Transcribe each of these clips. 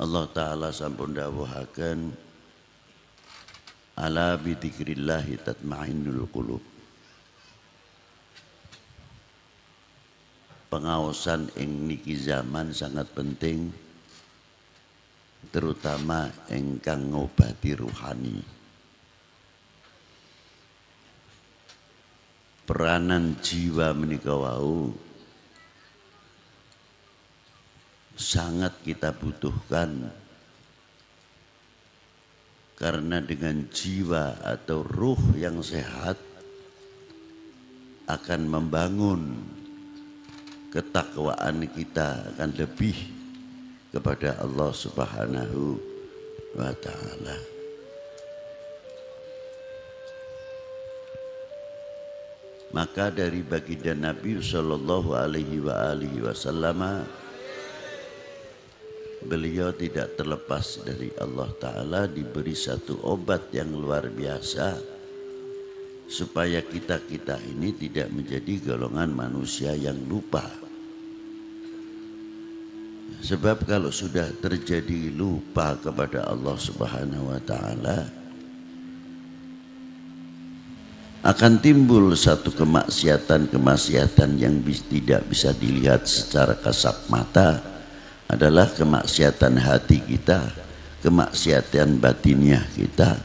Allah Ta'ala sampun dawuhaken ala bidzikrillahi tatma'innul qulub. Pengaosan ing niki zaman sangat penting, terutama ingkang ngobati ruhani. Peranan jiwa menika wau sangat kita butuhkan, karena dengan jiwa atau ruh yang sehat akan membangun ketakwaan kita akan lebih kepada Allah Subhanahu wa Ta'ala. Maka dari baginda Nabi sallallahu alaihi wasallam, beliau tidak terlepas dari Allah Ta'ala diberi satu obat yang luar biasa supaya kita ini tidak menjadi golongan manusia yang lupa. Sebab kalau sudah terjadi lupa kepada Allah Subhanahu wa Ta'ala, akan timbul satu kemaksiatan yang tidak bisa dilihat secara kasat mata, adalah kemaksiatan hati kita, kemaksiatan batiniah kita,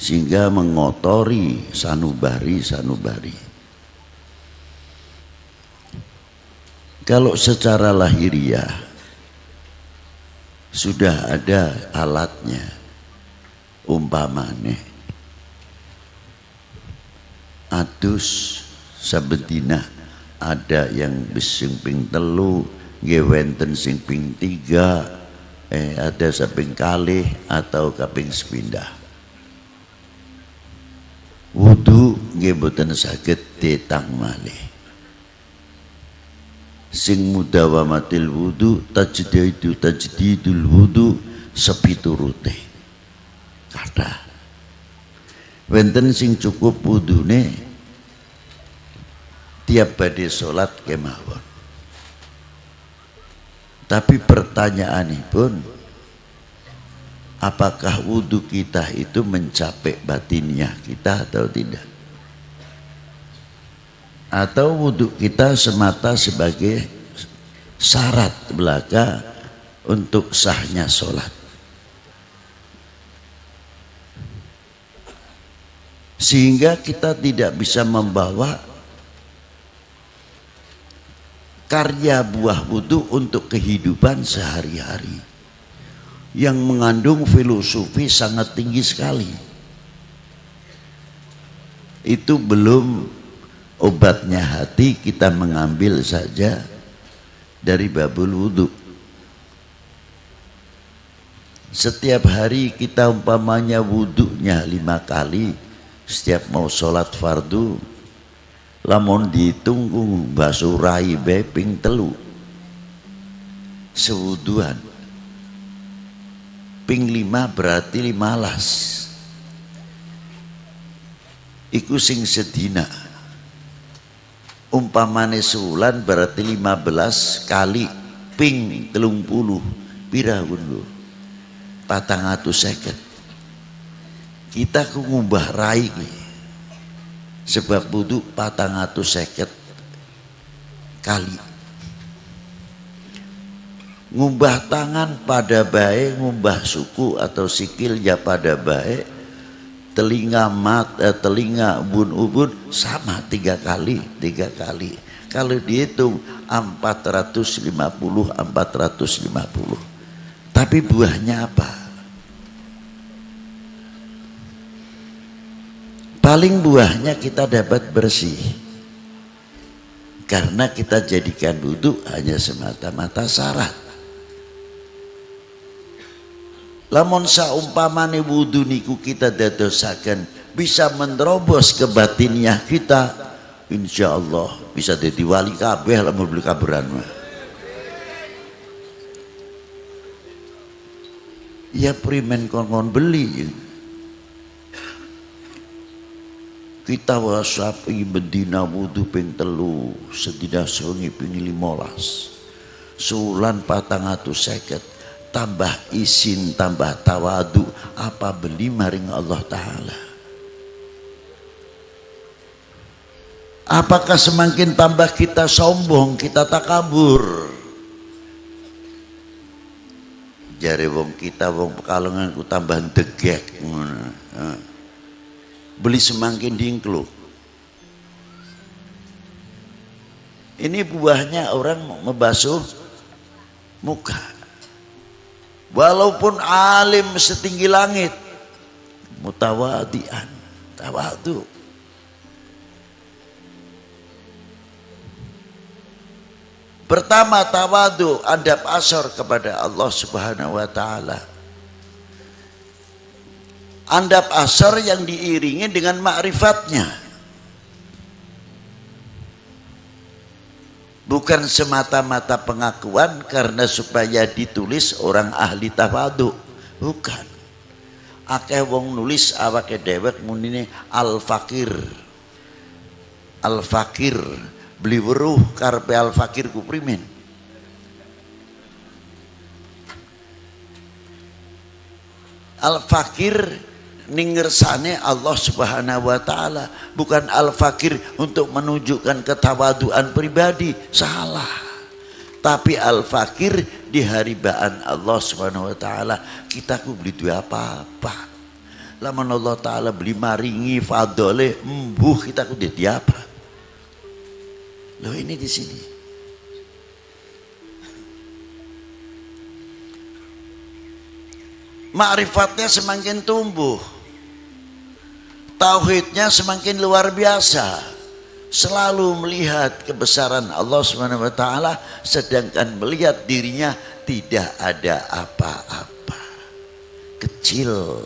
sehingga mengotori sanubari. Kalau secara lahiriah sudah ada alatnya, umpamane adus sabedina ada yang sing ping 3, nggih wenten sing ping 3, ada saping kalih atau kaping sepindah. Wudu nggih boten saged tetang malih. Sing mudawamatil wudu tajdidul wudu sepiturute kathah. Wenten sing cukup wudune tiap badhe salat kemawon. Tapi pertanyaanipun, apakah wudu kita itu mencapai batiniah kita atau tidak? Atau wudu kita semata sebagai syarat belaka untuk sahnya sholat? Sehingga kita tidak bisa membawa karya buah wudu untuk kehidupan sehari-hari yang mengandung filosofi sangat tinggi sekali. Itu belum obatnya hati, kita mengambil saja dari babul wudu. Setiap hari kita umpamanya wudunya 5 kali setiap mau sholat fardu, lamun ditunggu basuh rai ping 3 sewuduan, ping 5 berarti 15. Iku sing sedina. Umpamane sebulan berarti 15 kali ping 30 pira lho? 450. Kita ku ngubah rai sebab wudu 450 kali. Ngubah tangan pada baik, ngubah suku atau sikil ya pada baik, telinga telinga ubun sama 3 kali. Kalau dihitung 450. Tapi buahnya apa? Paling buahnya kita dapat bersih, karena kita jadikan wudu hanya semata-mata syarat. Lamun saumpamane wudu niku kita dadosaken bisa menerobos ke batiniah kita, insya Allah bisa jadi wali kabeh lamun beli kaburan mah. Ya primen kon beli. Kita wasapi bedina wudu ping 3 sedidah sungi ping 15 sulan 450 tambah isin, tambah tawadu, apa beli maring Allah Ta'ala. Apakah semakin tambah kita sombong, kita takabur? Jare wong kita, wong Pekalongan ku tambah degek. Beli semakin dingkluk. Ini buahnya orang membasuh muka. Walaupun alim setinggi langit, mutawadian, tawadu. Pertama tawadu, adab asor kepada Allah Subhanahu wa taala. Adab asor yang diiringi dengan ma'rifatnya. Bukan semata-mata pengakuan karena supaya ditulis orang ahli tawadu. Bukan. Akeh wong nulis awake dhewek munine al-fakir. Al-fakir. Beli weruh karpe al-fakir ku primen. Al-fakir ning ngersane Allah Subhanahu wa taala, bukan al-fakir untuk menunjukkan ketawaduan pribadi, salah. Tapi al-fakir di haribaan Allah Subhanahu wa taala, kita ku beli duwe apa-apa. Lamun Allah taala beli maringi fadole embuh, kita ku dadi apa? Loh, ini di sini. Ma'rifatnya semakin tumbuh. Tauhidnya semakin luar biasa. Selalu melihat kebesaran Allah Subhanahu wa taala sedangkan melihat dirinya tidak ada apa-apa. Kecil.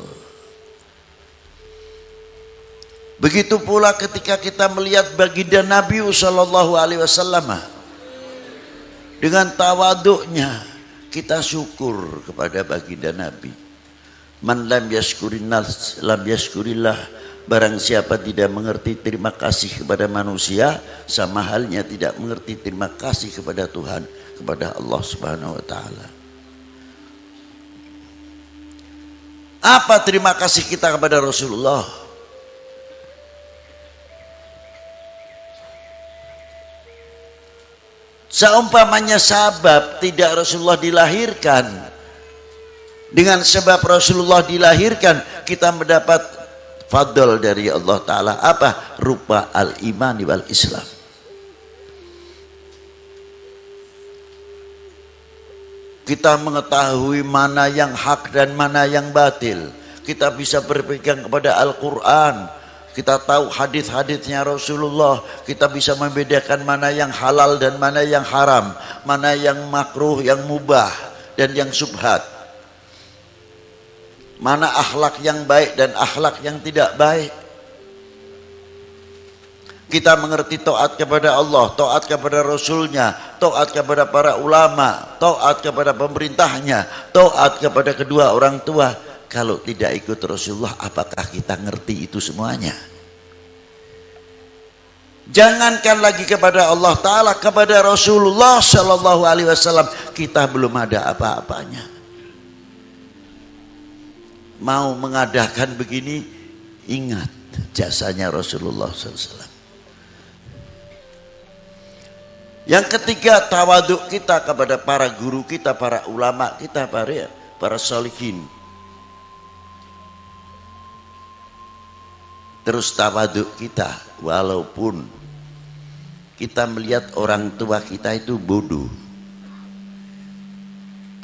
Begitu pula ketika kita melihat baginda Nabi sallallahu alaihi wasallam, dengan tawaduknya kita syukur kepada baginda Nabi. Man lam yashkurin nas lam yashkurillah. Barang siapa tidak mengerti terima kasih kepada manusia, sama halnya tidak mengerti terima kasih kepada Tuhan, kepada Allah Subhanahu wa taala. Apa terima kasih kita kepada Rasulullah? Seumpamanya sabab tidak Rasulullah dilahirkan, dengan sebab Rasulullah dilahirkan kita mendapat fadl dari Allah Ta'ala. Apa? Rupa al-imani wal Islam. Kita mengetahui mana yang hak dan mana yang batil. Kita bisa berpegang kepada Al-Quran. Kita tahu hadis-hadisnya Rasulullah. Kita bisa membedakan mana yang halal dan mana yang haram, mana yang makruh, yang mubah dan yang subhat, mana akhlak yang baik dan akhlak yang tidak baik. Kita mengerti taat kepada Allah, taat kepada Rasulnya, taat kepada para ulama, taat kepada pemerintahnya, taat kepada kedua orang tua. Kalau tidak ikut Rasulullah, apakah kita ngerti itu semuanya? Jangankan lagi kepada Allah Ta'ala, kepada Rasulullah Sallallahu Alaihi Wasallam kita belum ada apa-apanya. Mau mengadakan begini, ingat jasanya Rasulullah SAW. Yang ketiga, tawaduk kita kepada para guru kita, para ulama kita, para sholihin. Terus tawaduk kita, walaupun kita melihat orang tua kita itu bodoh,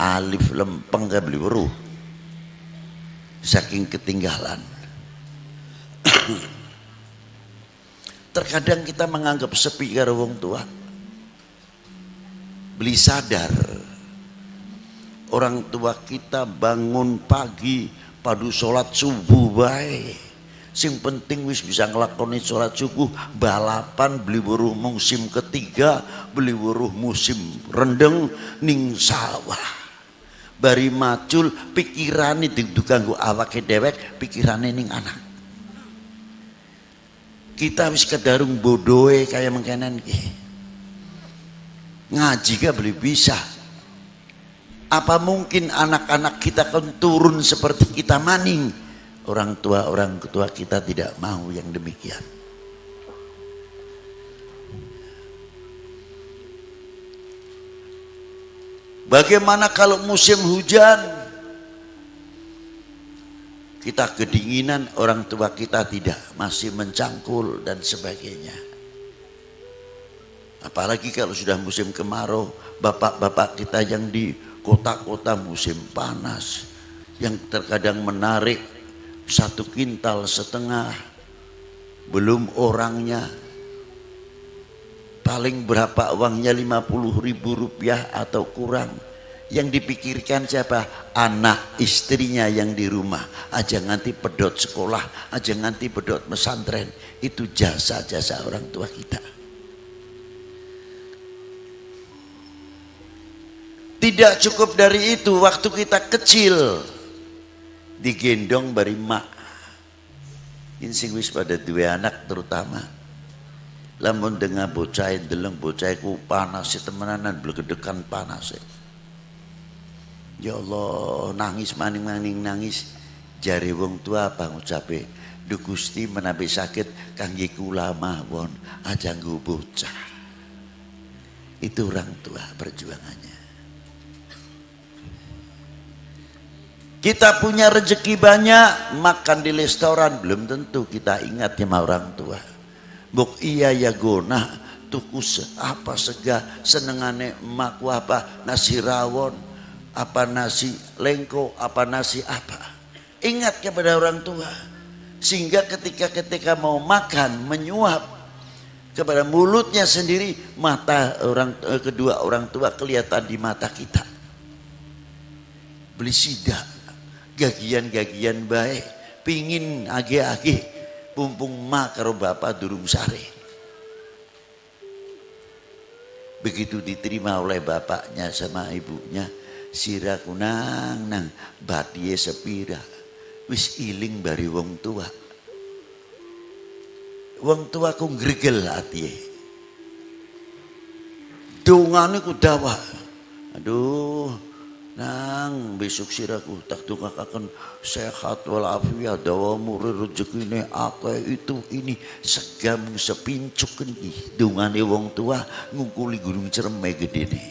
alif lempeng gak beli weruh, saking ketinggalan. Terkadang kita menganggap sepi karo wong tua. Beli sadar orang tua kita bangun pagi padu sholat subuh baik. Sing penting wis bisa ngelakoni sholat subuh, balapan beli weruh musim ketiga, beli weruh musim rendeng ning sawah. Bari macul pikirane diganggu awake dewek, pikirane ning anak. Kita wis kedarung bodohe kaya mengkenen iki. Ngaji gak beli bisa. Apa mungkin anak-anak kita akan turun seperti kita maning? Orang tua kita tidak mau yang demikian. Bagaimana kalau musim hujan? Kita kedinginan, orang tua kita tidak, masih mencangkul dan sebagainya. Apalagi kalau sudah musim kemarau, bapak-bapak kita yang di kota-kota musim panas, yang terkadang menarik 1,5 kintal, belum orangnya, paling berapa uangnya, 50.000 rupiah atau kurang. Yang dipikirkan siapa? Anak istrinya yang di rumah, aja nganti pedot sekolah, aja nganti pedot pesantren. Itu jasa-jasa orang tua kita. Tidak cukup dari itu, waktu kita kecil digendong bari mak. Ini sing wis pada dua anak terutama. Lamun dengan bocah deleng bocahku panas temenanan, blegedekan panas. Ya Allah, nangis maning-maning nangis. Jari wong tua apa ngucape? Duh Gusti menawi sakit kangge kula mawon, aja nggo bocah. Itu orang tua perjuangannya. Kita punya rezeki banyak, makan di restoran belum tentu kita ingat sama orang tua. Buk iya ya gona, tuku apa sega senengane emakku apa, nasi rawon, apa nasi lengko, apa nasi apa. Ingat kepada orang tua. Sehingga ketika mau makan, menyuap kepada mulutnya sendiri, mata kedua orang tua kelihatan di mata kita. Beli sidak, gagian-gagian baik, pingin age-age, pumpung mak karo bapak durung sare. Begitu diterima oleh bapaknya sama ibunya, siraku nang batie sepira, wis iling bari wong tua. Wong tua ku ngregel ati. Dongane ku dawa. Aduh, nang besok siraku tak tukakaken sehat walafiat, dawa muri rezekine akeh itu ini segam sepincuk iki. Dongane wong tua ngungkuli gunung Ceremai gedene.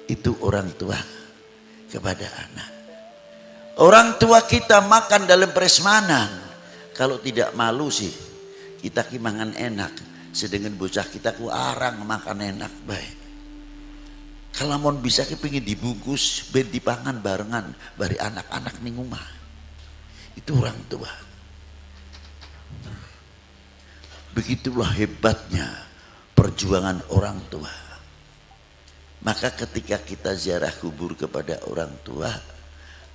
Itu orang tua kepada anak. Orang tua kita makan dalam prasmanan. Kalau tidak malu sih, kita kimangan enak. Sedangkan bocah kita ku arang makan enak baik. Kalau mau bisa kepingin dibungkus, ben dipangan barengan bari anak-anak ning omah. Itu orang tua. Begitulah hebatnya perjuangan orang tua. Maka ketika kita ziarah kubur kepada orang tua,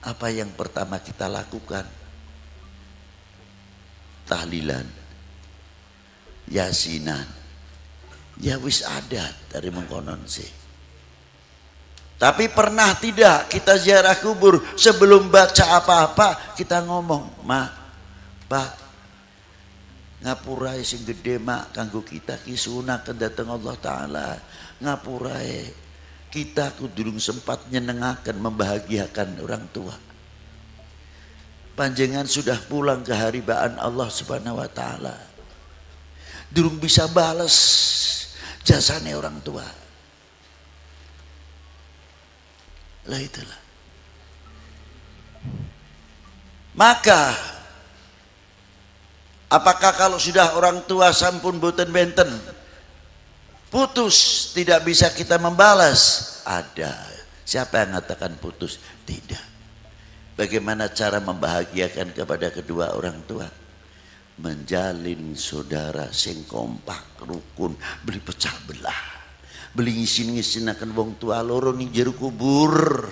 apa yang pertama kita lakukan? Tahlilan, yasinan, ya wis adat dari mengkonon sih. Tapi pernah tidak kita ziarah kubur sebelum baca apa-apa kita ngomong, "Ma, Pak, ngapurai sing gede mak kanggo kita ki sunah dateng Allah Ta'ala. Ngapurai kita kudurung sempat nyenengaken membahagiakan orang tua. Panjenengan sudah pulang ke haribaan Allah Subhanahu wa Ta'ala. Durung bisa balas jasane orang tua." Lah itulah. Maka apakah kalau sudah orang tua sampun boten benten putus tidak bisa kita membalas? Ada. Siapa yang mengatakan putus? Tidak. Bagaimana cara membahagiakan kepada kedua orang tua? Menjalin saudara sing kompak rukun, beli pecah belah, beli ngisin-ngisinaken wong tua loro ning jero kubur.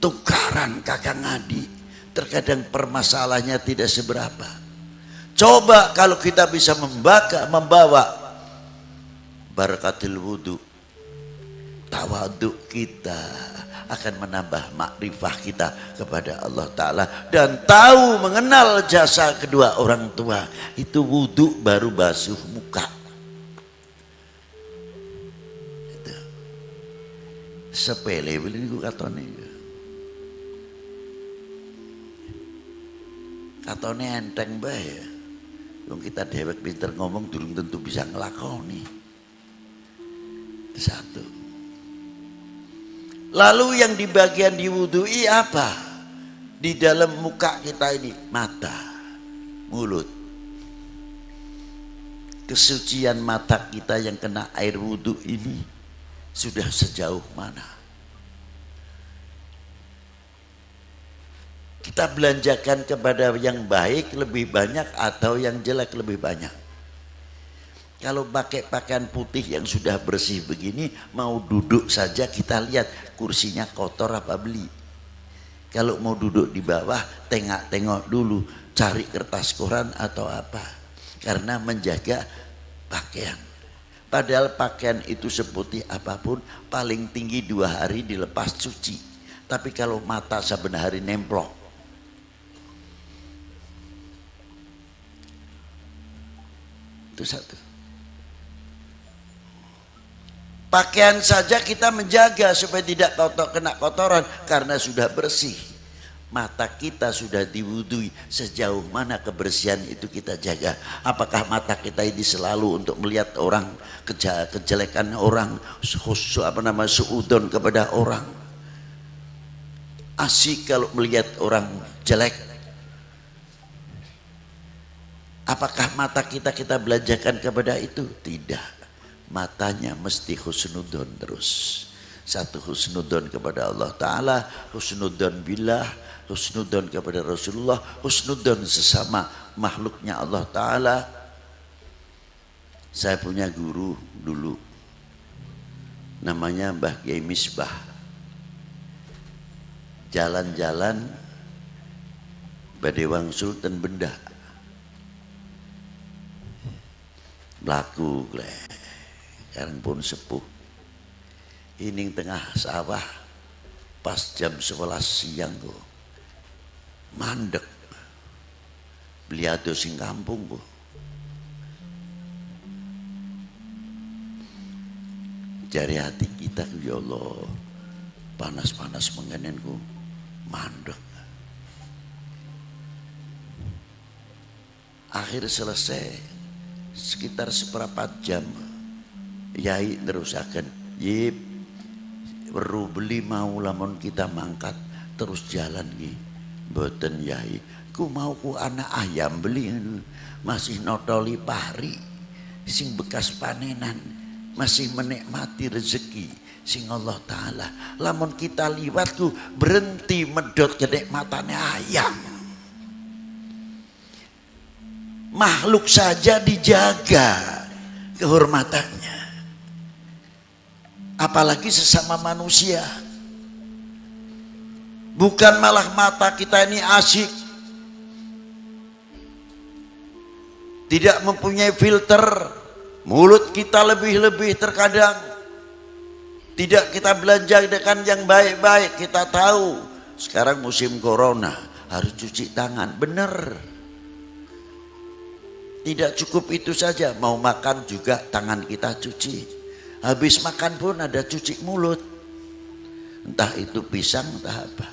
Tukaran kakang adik, terkadang permasalahannya tidak seberapa. Coba kalau kita bisa membawa barakatil wudu, tawaduk kita akan menambah makrifah kita kepada Allah Ta'ala dan tahu mengenal jasa kedua orang tua. Itu wudu baru basuh muka. sepele niku katone. Katone enteng bae ya. Wong kita dewek pinter ngomong durung tentu bisa ngelakoni. Satu. Lalu yang di bagian diwudui apa? Di dalam muka kita ini mata, mulut. Kesucian mata kita yang kena air wudhu ini sudah sejauh mana? Kita belanjakan kepada yang baik lebih banyak atau yang jelek lebih banyak? Kalau pakai pakaian putih yang sudah bersih begini, mau duduk saja kita lihat kursinya kotor apa beli. Kalau mau duduk di bawah, tengok-tengok dulu, cari kertas koran atau apa. Karena menjaga pakaian. Padahal pakaian itu seputih apapun, paling tinggi 2 hari dilepas cuci. Tapi kalau mata saben hari nemplok. Itu satu. Pakaian saja kita menjaga supaya tidak kena kotoran karena sudah bersih. Mata kita sudah diwudui, sejauh mana kebersihan itu kita jaga. Apakah mata kita ini selalu untuk melihat orang, kejelekan orang, suudon kepada orang. Asyik kalau melihat orang jelek. Apakah mata kita belanjakan kepada itu? Tidak. Matanya mesti husnudon terus. Satu husnudon kepada Allah Ta'ala, husnudon billah, husnudon kepada Rasulullah, husnudon sesama makhluknya Allah Ta'ala. Saya punya guru dulu, namanya Mbah Kiai Misbah. Jalan-jalan badewang Sultan Benda, laku sekarang pun sepuh. Ini tengah sawah pas jam 11 siang kok mandek. Beliau sing kampung kok. Jari hati kita ya Allah, panas-panas mengenenku mandek. Akhir selesai sekitar seperempat jam. Yai terusakan, yip, perlu beli mau lamun kita mangkat terus jalan ki, boten yai. Ku mau ku anak ayam beli, masih notoli pari, sing bekas panenan, masih menikmati rezeki, sing Allah Ta'ala. Lamun kita liwat ku berhenti medot kenikmatannya ayam. Makhluk saja dijaga kehormatannya. Apalagi sesama manusia. Bukan malah mata kita ini asyik, tidak mempunyai filter. Mulut kita lebih-lebih terkadang tidak kita belanja dengan yang baik-baik. Kita tahu sekarang musim corona harus cuci tangan, benar. Tidak cukup itu saja, mau makan juga tangan kita cuci. Habis makan pun ada cuci mulut. Entah itu pisang, entah apa.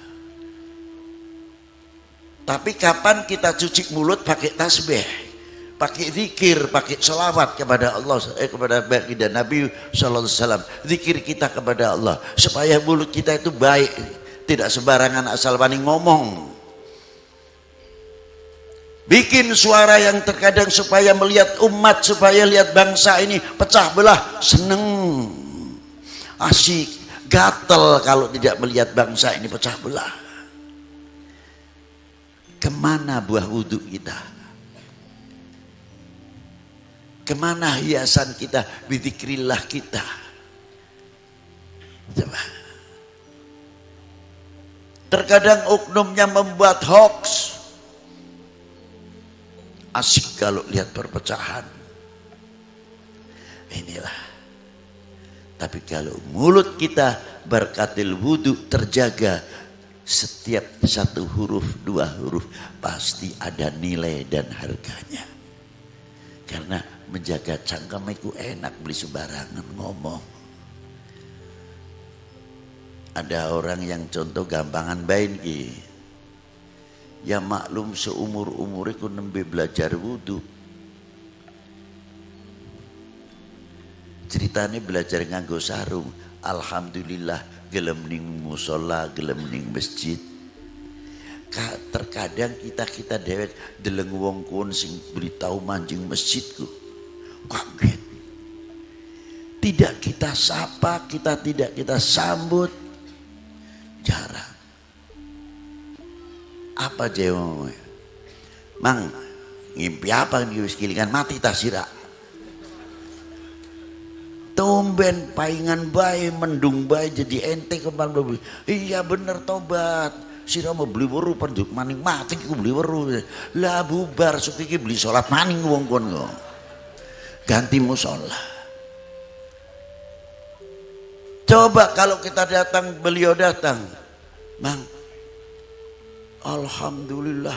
Tapi kapan kita cuci mulut? Pakai tasbih, pakai zikir, pakai selawat kepada Allah, kepada baginda Nabi sallallahu alaihi wasallam. Zikir kita kepada Allah supaya mulut kita itu baik, tidak sembarangan asal wani ngomong. Bikin suara yang terkadang supaya melihat umat, supaya lihat bangsa ini pecah belah, seneng, asyik, gatel kalau tidak melihat bangsa ini pecah belah. Kemana buah wudhu kita? Kemana hiasan kita, bidzikrillah kita? Coba. Terkadang oknumnya membuat hoax. Asik kalau lihat perpecahan. Inilah. Tapi kalau mulut kita berkatil wudhu terjaga, setiap satu huruf, 2 huruf pasti ada nilai dan harganya. Karena menjaga cangkem itu enak, beli sembarangan ngomong. Ada orang yang contoh gampangan bain ki. Ya maklum seumur-umur iku nembe belajar wudu. Ceritanya belajar nganggo sarung. Alhamdulillah gelem ning musola, gelem ning masjid. Terkadang kita dewek deleng wong kon sing beritahu manjing masjidku. Kaget. Tidak kita sapa, tidak kita sambut. Jarang. Apa jawabnya? Mang, ngimpi apa nih wis kilingan mati tak sira? Tumben paingan bae, mendung bae jadi ente kembang beli. Iya bener tobat. Sira mau beli weru penduk maning mati ku beli weru. Lah bubar supaya beli sholat maning wong kon kok. Ganti musola. Coba kalau kita datang, beliau datang, Mang, alhamdulillah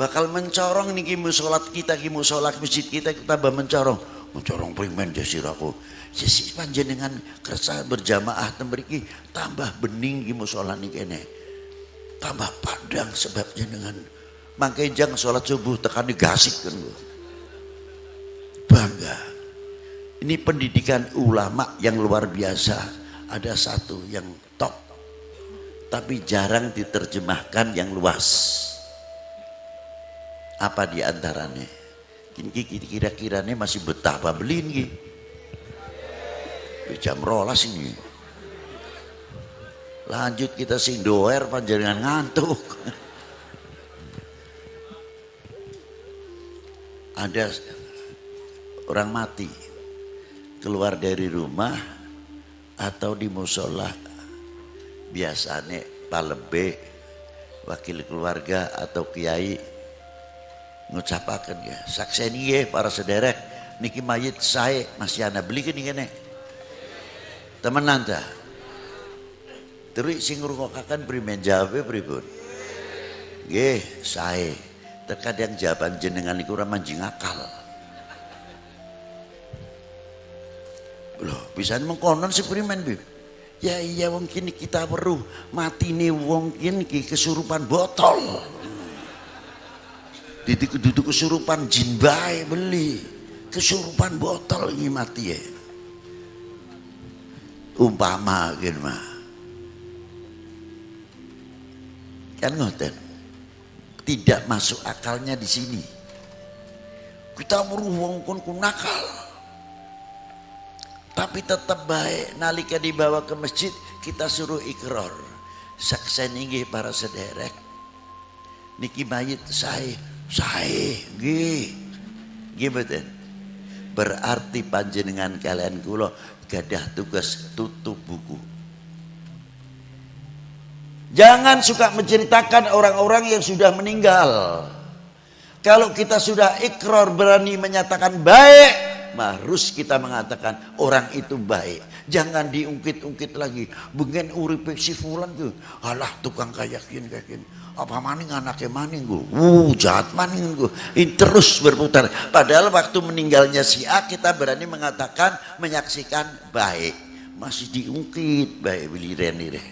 bakal mencorong niki musolat kita, ki musolat masjid kita tambah mencorong primen jasiraku. Sisi panjenengan kersa berjamaah tembriki tambah bening ki musola niki kene. Tambah padang sebab jenengan mangke jang salat subuh tekan digasik kan. Bangga. Ini pendidikan ulama yang luar biasa. Ada satu yang top, tapi jarang diterjemahkan yang luas. Apa diantaranya? Kira-kiranya masih betapa beliin ki. Jam rolas ini. Lanjut kita sing doer panjenengan ngantuk. Ada orang mati keluar dari rumah atau di musola, biasanya palebe wakil keluarga atau kiai ngucapakan ya sakseni ya para sederek niki mayit saya masih ana beli gini kene temenan ta terus sing ngrungokaken primen jawabe pripun nggih saya terkadang jawaban jenengan niku ora manjing akal. Loh, bisa mengkonon seprimen Bib. Ya iya wong kini kita weruh matine wong kini kesurupan botol. Duduk kesurupan jin bae beli. Kesurupan botol ini mati ya. Umpama gitu mah. Kan ngoten. Tidak masuk akalnya di sini. Kita weruh wong kon nakal. Tapi tetap baik nalika dibawa ke masjid kita suruh ikrar. Saksen inggih para sederek. Niki mayit saya nggih. Nggih mboten. Berarti panjenengan kalian kula gadah tugas tutup buku. Jangan suka menceritakan orang-orang yang sudah meninggal. Kalau kita sudah ikrar berani menyatakan baik, harus kita mengatakan orang itu baik. Jangan diungkit-ungkit lagi. Bengen uripe si fulan tuh. Alah tukang kayakin. Apa maning anaknya maning gue. Jahat maning gue. Ini terus berputar. Padahal waktu meninggalnya si A kita berani mengatakan menyaksikan baik. Masih diungkit baik biliren.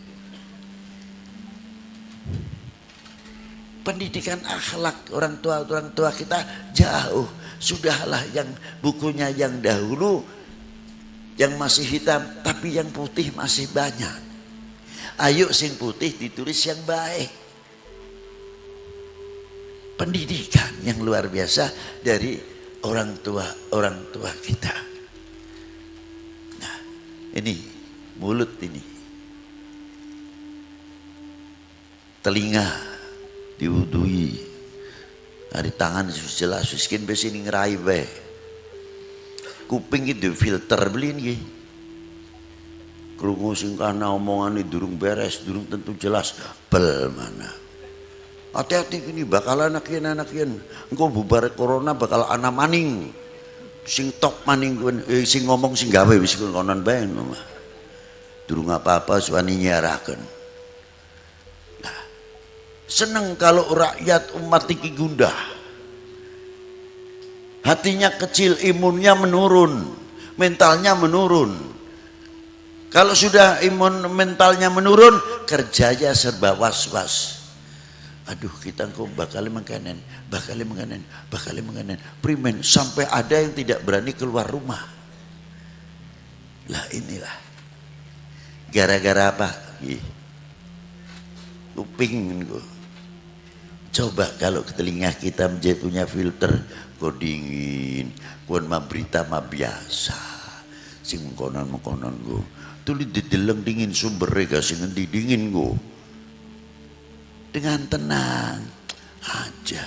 Pendidikan akhlak orang tua kita jauh. Sudahlah yang bukunya yang dahulu yang masih hitam tapi yang putih masih banyak. Ayo sing putih ditulis yang baik. Pendidikan yang luar biasa dari orang tua kita. Nah, ini mulut ini. Telinga diwudui. Dari tangan jelas miskin besi ini ngerai bae. Kuping itu filter beliin ki. Krungu sing kana omongane durung beres, durung tentu jelas bel mana. Hati-hati gini bakal anak yen. Engko bubar corona bakal ana maning. Sing tok maning sing ngomong sing gawe wis konon bae mah. Durung apa-apa suwani nyaraken. Seneng kalau rakyat umat iki gundah. Hatinya kecil, imunnya menurun, mentalnya menurun. Kalau sudah imun mentalnya menurun, kerjanya serba was-was. Aduh, kita kok bakal mengkanen, primen, sampai ada yang tidak berani keluar rumah. Lah inilah gara-gara apa? Kuping kok. Coba kalau ke telinga kita menjadi punya filter, kok dingin, kok mah berita mah biasa, sing mengkonon go, tulis dideleng dingin sumber rega sing ngendi dingin go, dengan tenang aja.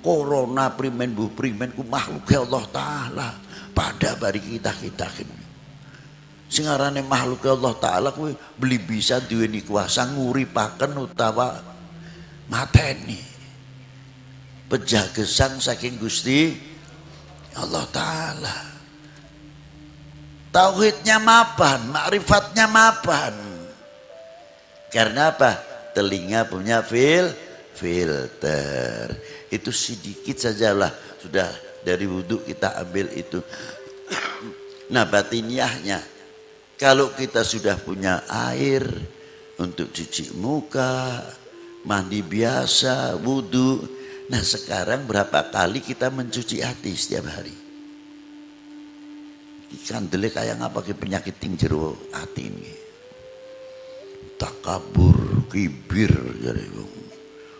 Corona primen bu primen ku makhluk ya Allah Taala, pada bari kita ini. Sing arane makhluk Allah Taala kuwi beli bisa duweni kuasa nguripaken utawa mateni. Pejagesang saking Gusti Allah Taala. Tauhidnya mapan, makrifatnya mapan. Karena apa? Telinga punya filter. Itu sedikit sajalah, sudah dari wudhu kita ambil itu. Nah, batiniahnya, kalau kita sudah punya air untuk cuci muka, mandi biasa, wudhu. Nah, sekarang berapa kali kita mencuci hati setiap hari? Kandele kayak ngapa ke penyakit jero hati ini. Takabur, kibir,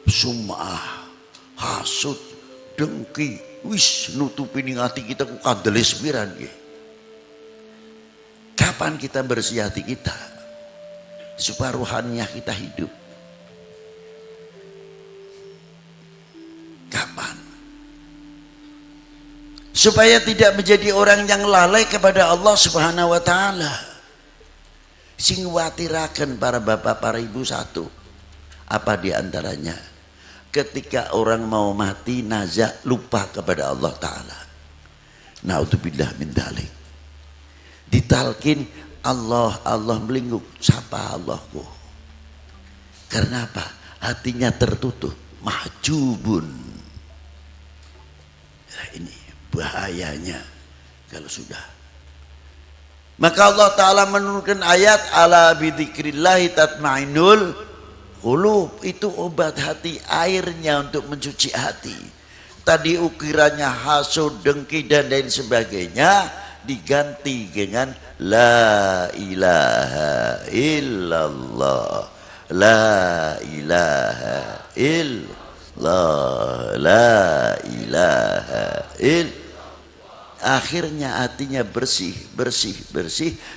sum'ah, hasud, dengki, wis nutupi ning hati kita ku kandele sepiran nggih. Kapan kita bersih hati kita? Supaya rohaniah kita hidup. Kapan? Supaya tidak menjadi orang yang lalai kepada Allah Subhanahu wa taala. Sing watiraken para bapak, para ibu satu. Apa di antaranya? Ketika orang mau mati nazak lupa kepada Allah taala. Naudzubillah min dzalik. Ditalkin Allah melingkup, sapa Allahku. Karena apa? Hatinya tertutup, mahjubun. Nah, ini bahayanya kalau sudah. Maka Allah Ta'ala menurunkan ayat ala bidzikrillahi tatmainul qulub. Itu obat hati, airnya untuk mencuci hati. Tadi ukirannya hasud, dengki dan lain sebagainya diganti dengan la ilaha illallah, la ilaha illallah, la ilaha illallah. Akhirnya hatinya bersih,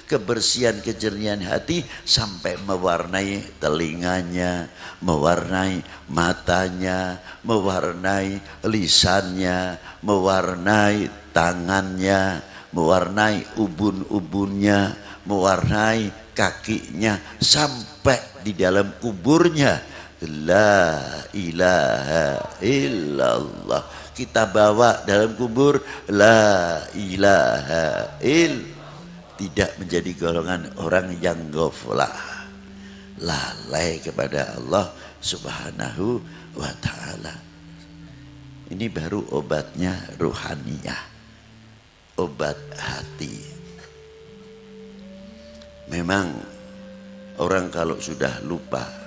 kebersihan kejernihan hati sampai mewarnai telinganya, mewarnai matanya, mewarnai lisannya, mewarnai tangannya, mewarnai ubun-ubunnya, mewarnai kakinya sampai di dalam kuburnya. La ilaha illallah. Kita bawa dalam kubur la ilaha illallah. Tidak menjadi golongan orang yang ghaflah, lalai kepada Allah Subhanahu wa ta'ala. Ini baru obatnya ruhaniyah, obat hati. Memang orang kalau sudah lupa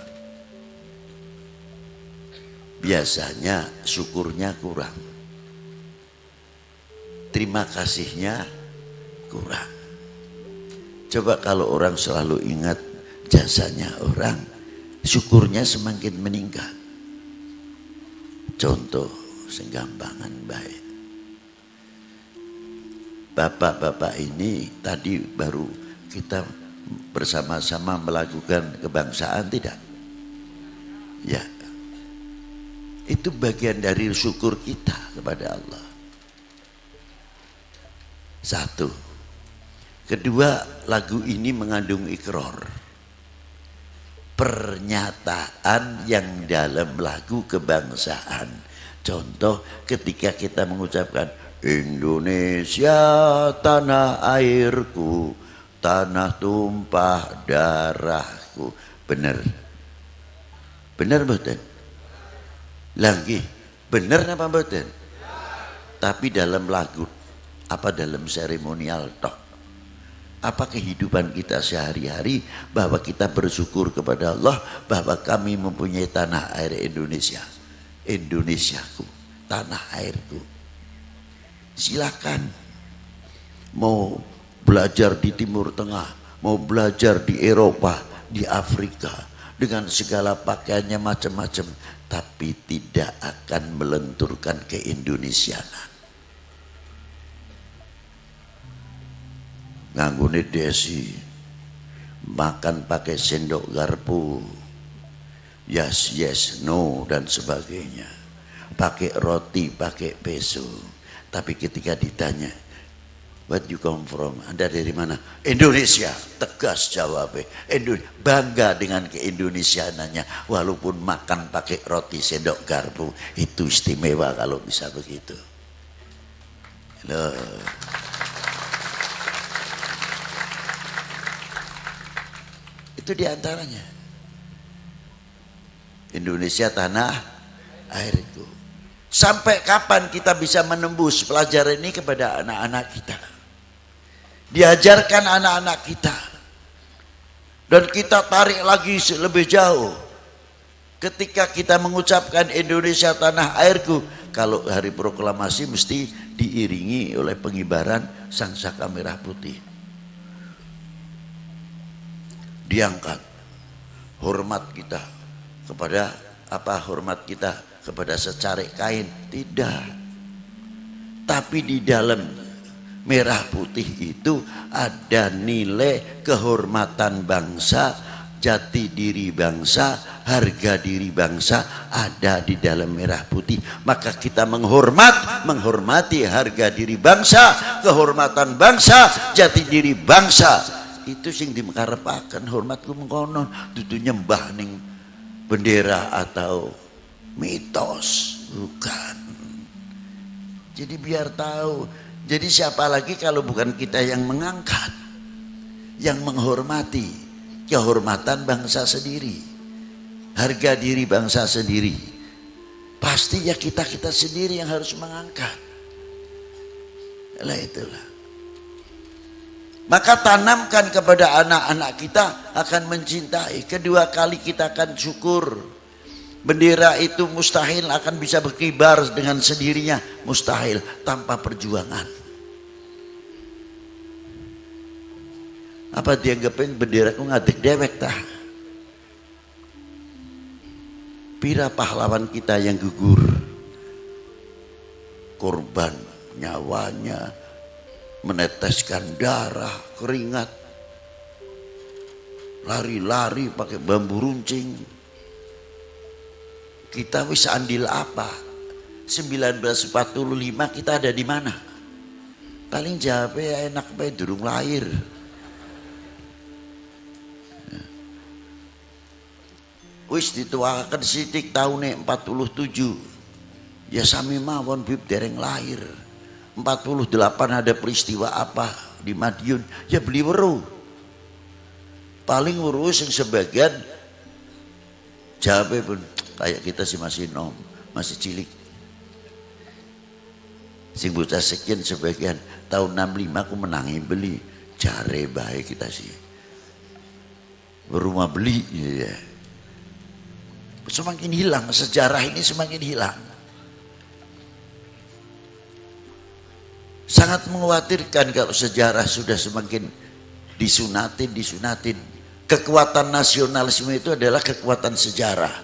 biasanya syukurnya kurang, terima kasihnya kurang. Coba kalau orang selalu ingat jasanya orang, syukurnya semakin meningkat. Contoh segampangan baik, bapak-bapak ini tadi baru kita bersama-sama melakukan kebangsaan, tidak? Ya, itu bagian dari syukur kita kepada Allah. Satu. Kedua, lagu ini mengandung ikrar, pernyataan yang dalam lagu kebangsaan. Contoh ketika kita mengucapkan Indonesia tanah airku, tanah tumpah darahku. Benar? Benar betul? Lagi bener apa mboten? Tapi dalam lagu apa dalam seremonial tok. Apa kehidupan kita sehari-hari, bahwa kita bersyukur kepada Allah bahwa kami mempunyai tanah air Indonesia. Indonesiaku, tanah airku. Silakan mau belajar di Timur Tengah, mau belajar di Eropa, di Afrika, dengan segala pakaiannya macam-macam, tapi tidak akan melenturkan keindonesianan. Nganggone desi makan pakai sendok garpu, yes yes no dan sebagainya, pakai roti, pakai peso. Tapi ketika ditanya, what you come from, Anda dari mana? Indonesia, tegas jawabnya. Bangga dengan keindonesianannya, walaupun makan pakai roti sendok garpu. Itu istimewa kalau bisa begitu. Loh. Itu diantaranya. Indonesia tanah airku. Sampai kapan kita bisa menembus pelajaran ini kepada anak-anak kita? Diajarkan anak-anak kita. Dan kita tarik lagi lebih jauh. Ketika kita mengucapkan Indonesia tanah airku, kalau hari proklamasi mesti diiringi oleh pengibaran sangsaka merah putih. Diangkat hormat kita kepada apa? Hormat kita kepada secarik kain, tidak. Tapi di dalam merah putih itu ada nilai kehormatan bangsa, jati diri bangsa, harga diri bangsa ada di dalam merah putih. Maka kita menghormati harga diri bangsa, kehormatan bangsa, jati diri bangsa. Itu sing dimekarepaken, hormatku mengkono, dudu nyembah ning bendera atau mitos, bukan. Jadi biar tahu. Jadi siapa lagi kalau bukan kita yang mengangkat, yang menghormati kehormatan bangsa sendiri, harga diri bangsa sendiri. Pasti ya kita sendiri yang harus mengangkat. Lah itulah. Maka tanamkan kepada anak-anak kita akan mencintai. Kedua kali kita akan syukur. Bendera itu mustahil akan bisa berkibar dengan sendirinya. Mustahil tanpa perjuangan. Apa dianggapin bendera ku ngadik dewek tah? Pira pahlawan kita yang gugur. Korban nyawanya, meneteskan darah, keringat, lari-lari pakai bambu runcing. Kita wis andil apa? 1945 kita ada di mana? Paling jawab ya enak bae durung lahir. Wis dituakan sidik tahun 47. Ya sami mawon bib dereng lahir. 48 ada peristiwa apa di Madiun, ya beli weruh. Paling weruh yang sebagian jawabnya pun kayak kita sih masih nom, masih cilik. Sing bocah sekian sebagian tahun 65 aku menangi beli jare baik kita sih. Berumah beli ya. Semakin hilang sejarah ini, semakin hilang. Sangat mengkhawatirkan kalau sejarah sudah semakin disunatin. Kekuatan nasionalisme itu adalah kekuatan sejarah.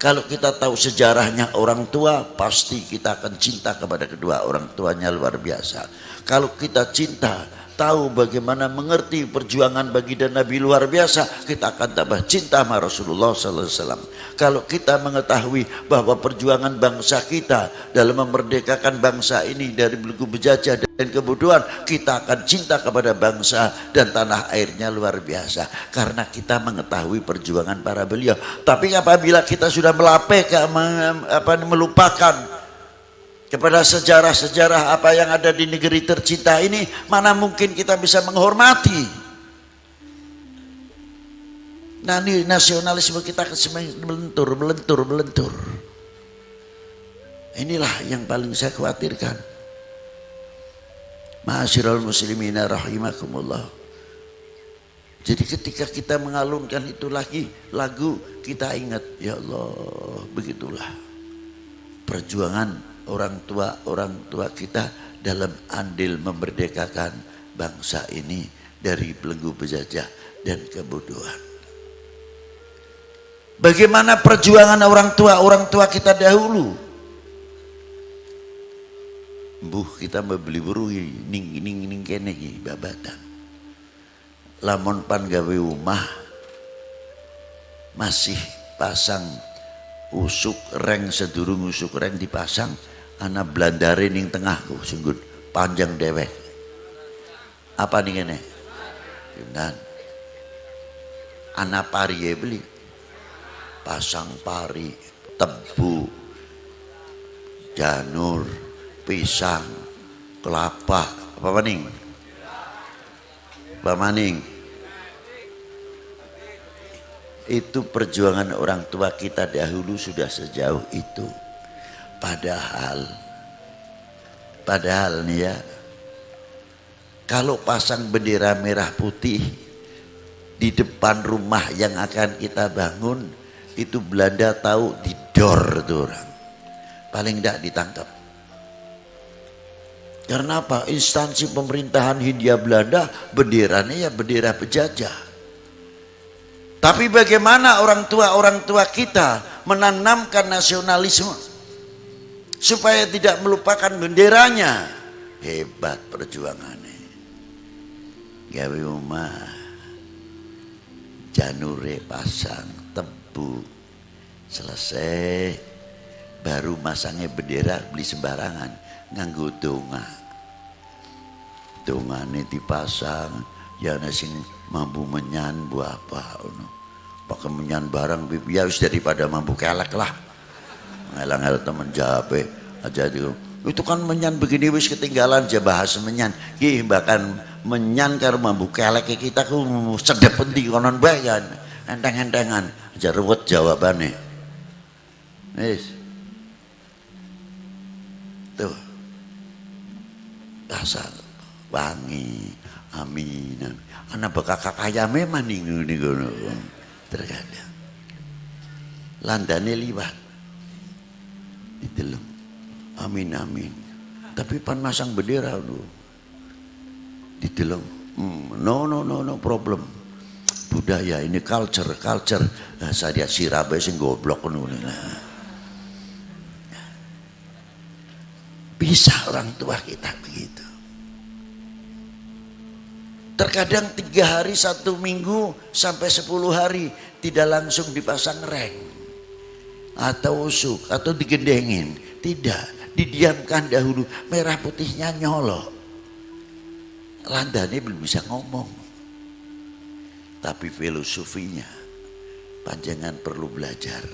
Kalau kita tahu sejarahnya orang tua, pasti kita akan cinta kepada kedua orang tuanya luar biasa. Kalau kita cinta, tahu bagaimana mengerti perjuangan baginda Nabi luar biasa, kita akan tambah cinta sama Rasulullah SAW. Kalau kita mengetahui bahwa perjuangan bangsa kita dalam memerdekakan bangsa ini dari belenggu penjajah dan kebodohan, kita akan cinta kepada bangsa dan tanah airnya luar biasa karena kita mengetahui perjuangan para beliau. Tapi apabila kita sudah melupakan kepada sejarah-sejarah apa yang ada di negeri tercinta ini, mana mungkin kita bisa menghormati. Nah, ini nasionalisme kita semakin melentur. Inilah yang paling saya khawatirkan. Ma'asyiral muslimina rahimakumullah. Jadi ketika kita mengalunkan itu lagi lagu, kita ingat, ya Allah, begitulah perjuangan orang tua kita dalam andil memerdekakan bangsa ini dari belenggu penjajah dan kebodohan. Bagaimana perjuangan orang tua kita dahulu? Mbuh kita membeli buruhi ning kene iki babatan. Lamun pan gawe omah masih pasang usuk reng, sedurung usuk reng dipasang ana blandare ning tengahku sungguh panjang dewek. Apa ning kene? Yunan. Ana pari beli. Pasang pari, tebu, janur, pisang, kelapa, apa maning? Apa maning? Itu perjuangan orang tua kita dahulu sudah sejauh itu. Padahal nih ya, kalau pasang bendera merah putih di depan rumah yang akan kita bangun, itu Belanda tahu didor tuh orang, paling tidak ditangkap. Karena apa? Instansi pemerintahan Hindia Belanda benderanya ya bendera penjajah. Tapi bagaimana orang tua kita menanamkan nasionalisme supaya tidak melupakan benderanya? Hebat perjuangannya. Gawe omah, janure pasang, tebu, selesai, baru masangnya bendera beli sembarangan, nganggo dongane dipasang, ya sing mampu menyan bu apa pakai menyan barang ya wis daripada mampu kelek lah, ngelang-ngelang temen jabe aja itu kan menyan begini wis ketinggalan aja bahas menyan ki bahkan menyan karo mampu kelek kita ku sedep endi konon bayan enteng-entengan aja ruwet jawabane wis tuh dasar wangi amin anak bekak kaya memang nih ngono terkadang landane liwat itu loh amin tapi pan masang bendera dulu dideleng no problem budaya ini culture nah, saya sirabe sing goblok ngono bisa orang tua kita begitu. Terkadang 3 hari 1 minggu sampai 10 hari tidak langsung dipasang reng atau usuk atau digendengin, tidak, didiamkan dahulu, merah putihnya nyolok, landane belum bisa ngomong, tapi filosofinya panjangan perlu belajar,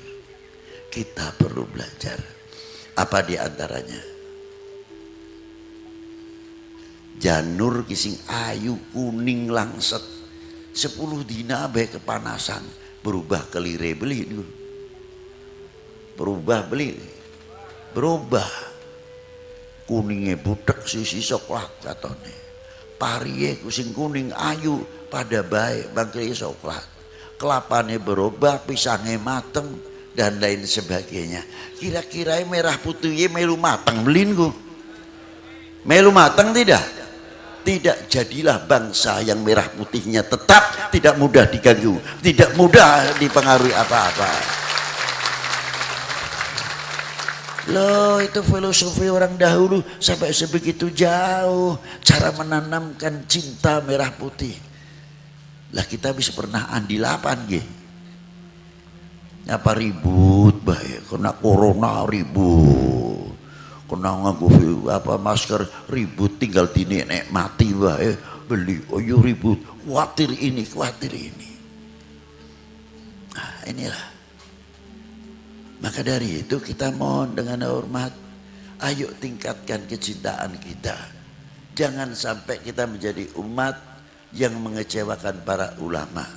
kita perlu belajar. Apa diantaranya? Janur kising ayu kuning langset 10 dina abe kepanasan berubah kelire beli dulu, berubah kuningnya butek sisi coklat katone, pariye kusing kuning ayu pada baik bangkiri coklat, kelapane berubah, pisangnya mateng dan lain sebagainya. Kira-kira merah putihnya melu mateng belinku, melu mateng tidak? Tidak, jadilah bangsa yang merah putihnya tetap tidak mudah diganggu, tidak mudah dipengaruhi apa-apa. Loh, itu filosofi orang dahulu sampai sebegitu jauh cara menanamkan cinta merah putih. Lah kita bisa pernah andilapan gitu. Apa ribut baik, kena corona ribut. Kena nganggo apa masker ribut, tinggal dinek mati wae beli oyo ribut, khawatir ini nah inilah. Maka dari itu kita mohon dengan hormat, ayo tingkatkan kecintaan kita, jangan sampai kita menjadi umat yang mengecewakan para ulama,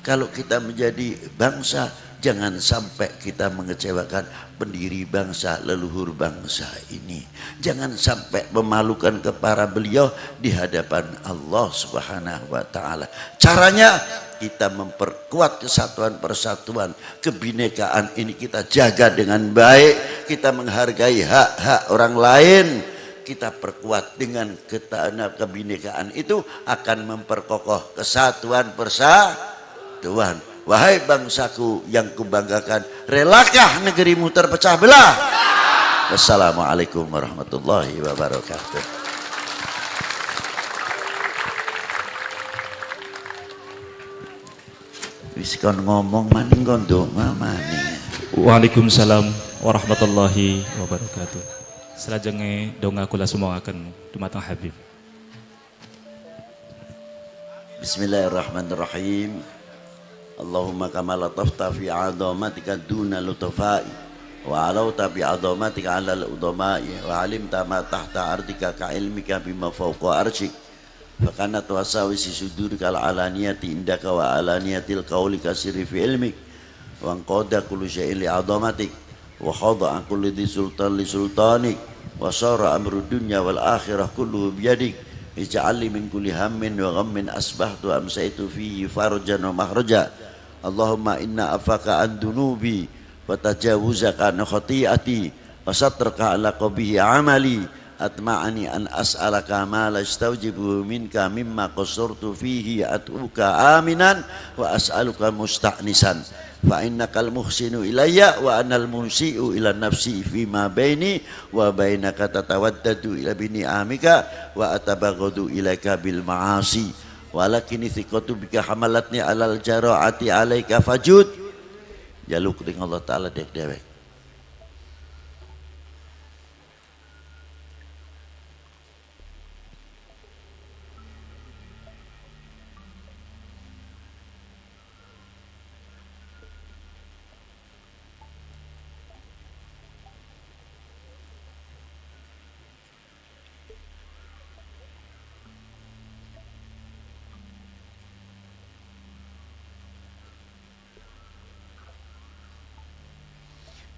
Kalau kita menjadi bangsa, jangan sampai kita mengecewakan pendiri bangsa, leluhur bangsa ini. Jangan sampai memalukan kepala beliau di hadapan Allah Subhanahu wa taala. Caranya kita memperkuat kesatuan persatuan, kebinekaan ini kita jaga dengan baik, kita menghargai hak-hak orang lain, kita perkuat dengan kebinekaan itu akan memperkokoh kesatuan persatuan. Wahai bangsaku yang kubanggakan, relakah negerimu terpecah belah? Wassalamualaikum warahmatullahi wabarakatuh. Wis kon ngomong maning kon ndonga maning. Waalaikumsalam warahmatullahi wabarakatuh. Selajengnya donga kula semua akan dumateng Habib. Bismillahirrahmanirrahim. Allahumma kama latafta fi 'azamatika duna lutafai wa 'alauta bi 'azamatika 'ala al-udama'i wa 'alimta ma tahta ardika ka ilmika bima fawqa arsyik. Fakana tuasawisi sudurika al-alaniyati indaka wa alaniyatil qawli kasiri fi ilmik wa anqada kullu syai'in li 'azamatik wa khada'a kullu dhi sultan li sultanik wa sara amru dunya wal akhirah kulluhu biyadik ij'alli min kulli hammin wa ghammin asbahtu amsaitu fihi farjan wa makhraja. Allahumma inna afaka an dunubi wa tajawuzaka an khati'ati wa satraka ala qabihi amali atma'ani an as'alaka ma la astawjibu minka mimma qasurtu fihi atuka aminan wa as'aluka musta'nisan fa innakal muhsinu ilayya wa anal musi'u ila nafsi fima baini wa bainaka tatawaddadu ila bini amika wa atabaghadu ilaika bil ma'asi walakin thiqatu bika hamalatni alal jara'ati alaika fajud jaluk ring Allah taala dewek.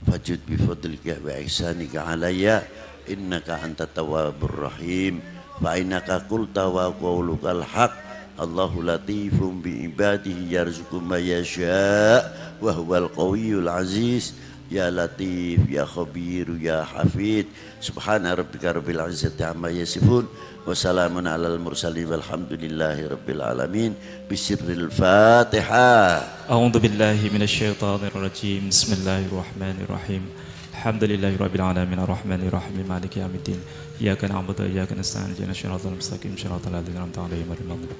Fajud bifadlika wa ihsanika alayya innaka anta tawwabur rahim fa innaka qulta wa qawlukal haq Allahu latifum bi ibadihi yarzuqu may yasha wa huwal qawiyyul aziz ya latif ya khabir ya hafid subhana rabbika rabbil izzati amma yasifun wa salamun alal mursalin walhamdulillahi rabbil alamin bisirril fatihah. A'udzu billahi minasyaitonir rajim. Bismillahirrahmanirrahim. Alhamdulillahi rabbil alamin arrahmanir rahim maliki yaumiddin. Iyyaka na'budu wa iyyaka nasta'in ihdinas siratal mustaqim siratal ladzina an'amta 'alaihim ghairil maghdubi